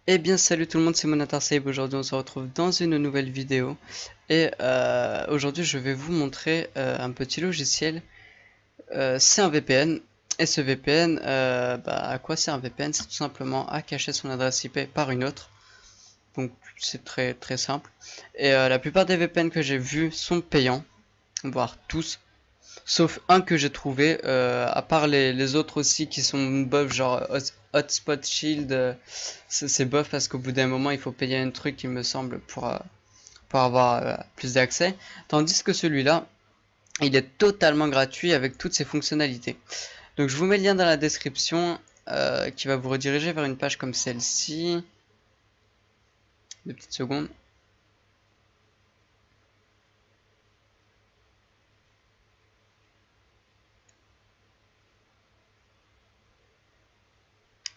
Eh bien salut tout le monde, c'est Monatarsabe. Aujourd'hui on se retrouve dans une nouvelle vidéo et aujourd'hui je vais vous montrer un petit logiciel. C'est un VPN et ce VPN, à quoi sert un VPN? C'est tout simplement à cacher son adresse IP par une autre. Donc c'est très très simple. Et la plupart des VPN que j'ai vus sont payants, voire tous. Sauf un que j'ai trouvé, à part les autres aussi qui sont bof, genre Hotspot Shield, c'est bof parce qu'au bout d'un moment il faut payer un truc il me semble pour avoir plus d'accès. Tandis que celui-là, il est totalement gratuit avec toutes ses fonctionnalités. Donc je vous mets le lien dans la description qui va vous rediriger vers une page comme celle-ci. 2 petites secondes.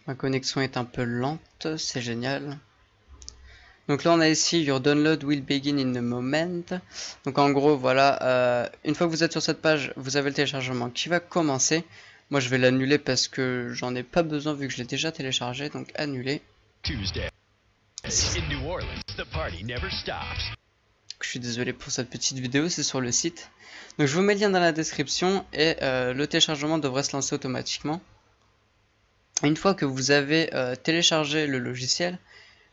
Ma connexion est un peu lente, c'est génial. Donc là on a ici Your download will begin in a moment. Donc en gros voilà, une fois que vous êtes sur cette page, vous avez le téléchargement qui va commencer. Moi je vais l'annuler parce que j'en ai pas besoin vu que je l'ai déjà téléchargé, donc annuler. Tuesday. In New Orleans, the party never stops. Je suis désolé pour cette petite vidéo, c'est sur le site. Donc je vous mets le lien dans la description et le téléchargement devrait se lancer automatiquement. Une fois que vous avez téléchargé le logiciel,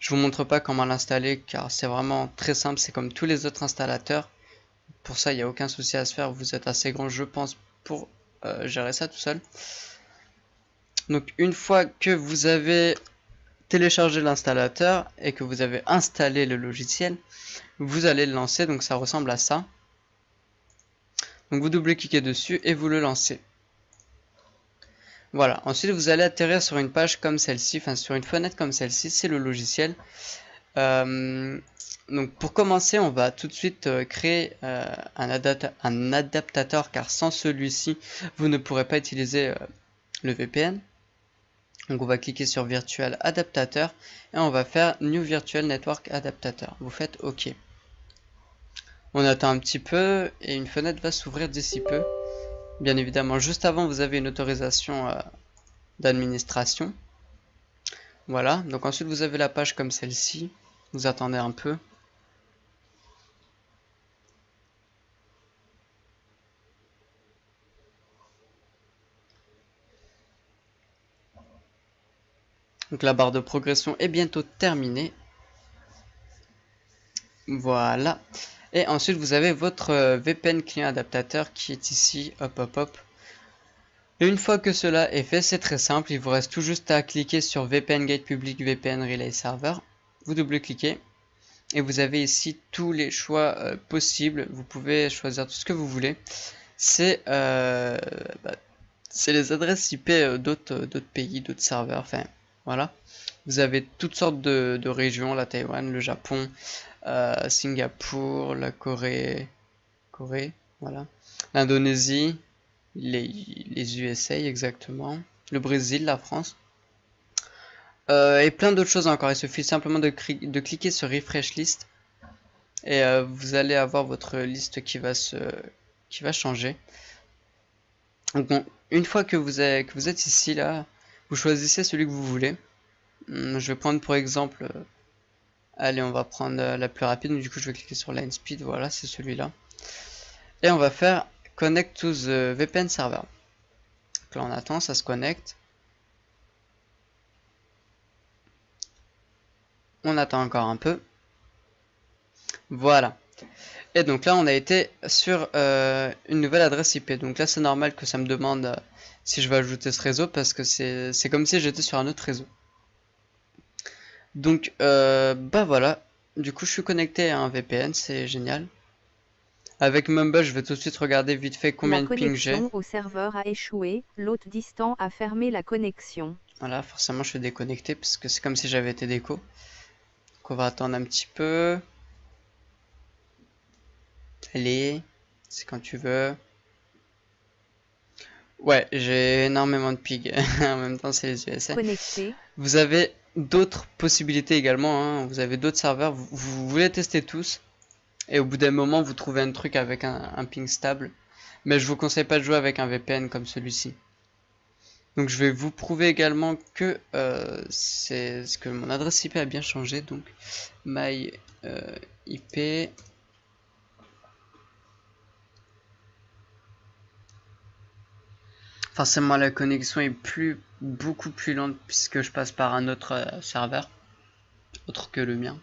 je vous montre pas comment l'installer car c'est vraiment très simple, c'est comme tous les autres installateurs. Pour ça, il n'y a aucun souci à se faire, vous êtes assez grand je pense pour gérer ça tout seul. Donc une fois que vous avez téléchargé l'installateur et que vous avez installé le logiciel, vous allez le lancer, donc ça ressemble à ça. Donc vous double-cliquez dessus et vous le lancez. Voilà, ensuite vous allez atterrir sur une page comme celle-ci, enfin sur une fenêtre comme celle-ci, c'est le logiciel. Donc pour commencer, on va tout de suite créer un adaptateur car sans celui-ci, vous ne pourrez pas utiliser le VPN. Donc on va cliquer sur Virtual Adaptateur et on va faire New Virtual Network Adaptator. Vous faites OK. On attend un petit peu et une fenêtre va s'ouvrir d'ici peu. Bien évidemment, juste avant, vous avez une autorisation d'administration. Voilà, donc ensuite vous avez la page comme celle-ci. Vous attendez un peu. Donc la barre de progression est bientôt terminée. Voilà. Et ensuite vous avez votre VPN client adaptateur qui est ici. Hop hop hop. Et une fois que cela est fait, c'est très simple. Il vous reste tout juste à cliquer sur VPN Gate Public, VPN Relay Server. Vous double-cliquez. Et vous avez ici tous les choix possibles. Vous pouvez choisir tout ce que vous voulez. C'est les adresses IP d'autres pays, d'autres serveurs. Enfin, voilà. Vous avez toutes sortes de régions, la Taïwan, le Japon, Singapour, la Corée, voilà, l'Indonésie, les USA exactement, le Brésil, la France, et plein d'autres choses encore. Il suffit simplement de cliquer sur Refresh List et vous allez avoir votre liste qui va changer. Donc bon, une fois que vous êtes ici là, vous choisissez celui que vous voulez. Je vais prendre pour exemple, allez, on va prendre la plus rapide, du coup je vais cliquer sur Line Speed, voilà, c'est celui-là. Et on va faire Connect to the VPN Server. Donc là on attend, ça se connecte. On attend encore un peu. Voilà. Et donc là on a été sur une nouvelle adresse IP. Donc là c'est normal que ça me demande si je vais ajouter ce réseau parce que c'est comme si j'étais sur un autre réseau. Donc voilà, du coup je suis connecté à un VPN, c'est génial. Avec Mumble, je vais tout de suite regarder vite fait combien de ping j'ai. La connexion au serveur a échoué, l'hôte distant a fermé la connexion. Voilà, forcément je suis déconnecté parce que c'est comme si j'avais été déco. Donc on va attendre un petit peu. Allez, c'est quand tu veux. Ouais, j'ai énormément de ping. En même temps, c'est les USA. Connecté. Vous avez d'autres possibilités également, hein. Vous avez d'autres serveurs. Vous voulez tester tous. Et au bout d'un moment, vous trouvez un truc avec un ping stable. Mais je vous conseille pas de jouer avec un VPN comme celui-ci. Donc je vais vous prouver également que mon adresse IP a bien changé. Donc my IP forcément la connexion est beaucoup plus lente puisque je passe par un autre serveur autre que le mien.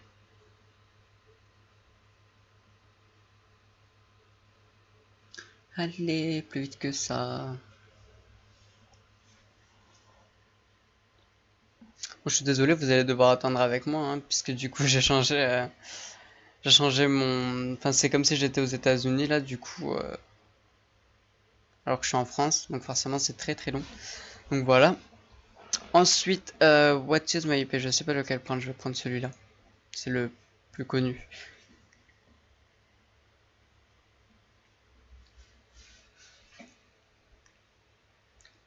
Allez, plus vite que ça. Bon, je suis désolé, vous allez devoir attendre avec moi, hein, puisque du coup j'ai changé mon... Enfin, c'est comme si j'étais aux États-Unis là, du coup, alors que je suis en France, donc forcément c'est très très long. Donc voilà. Ensuite, what is my IP? Je sais pas lequel prendre, je vais prendre celui-là. C'est le plus connu.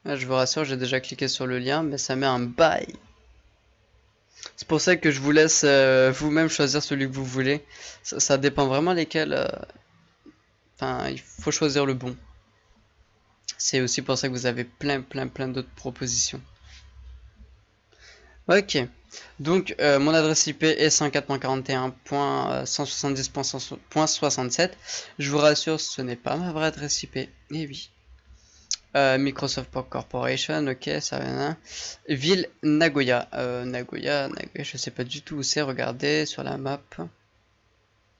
Là, je vous rassure, j'ai déjà cliqué sur le lien, mais ça met un bail. C'est pour ça que je vous laisse vous-même choisir celui que vous voulez. Ça dépend vraiment lesquels. Enfin, il faut choisir le bon. C'est aussi pour ça que vous avez plein d'autres propositions. Ok. Donc, mon adresse IP est 104.41.170.67. Je vous rassure, ce n'est pas ma vraie adresse IP. Eh oui. Microsoft Corporation, ok, ça va. Ville Nagoya. Nagoya, je sais pas du tout où c'est. Regardez sur la map.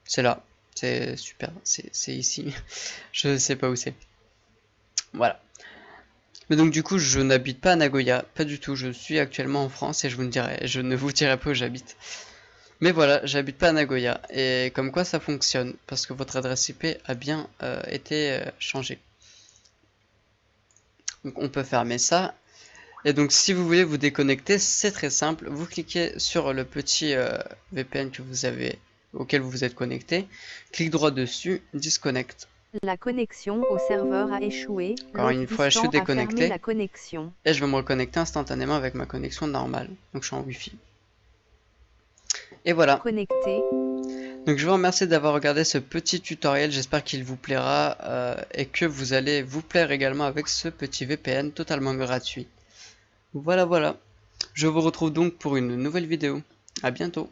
C'est là. C'est super. C'est ici. Je sais pas où c'est. Voilà. Mais donc du coup, je n'habite pas à Nagoya. Pas du tout. Je suis actuellement en France et je ne vous dirai pas où j'habite. Mais voilà, j'habite pas à Nagoya. Et comme quoi ça fonctionne. Parce que votre adresse IP a bien été changée. Donc on peut fermer ça. Et donc si vous voulez vous déconnecter, c'est très simple. Vous cliquez sur le petit VPN que vous avez, auquel vous vous êtes connecté. Clic droit dessus, disconnect. La connexion au serveur a échoué. Encore une fois, je suis déconnecté. La connexion. Et je vais me reconnecter instantanément avec ma connexion normale. Donc je suis en Wi-Fi. Et voilà. Connecté. Donc je vous remercie d'avoir regardé ce petit tutoriel, j'espère qu'il vous plaira et que vous allez vous plaire également avec ce petit VPN totalement gratuit. Voilà. Je vous retrouve donc pour une nouvelle vidéo. À bientôt.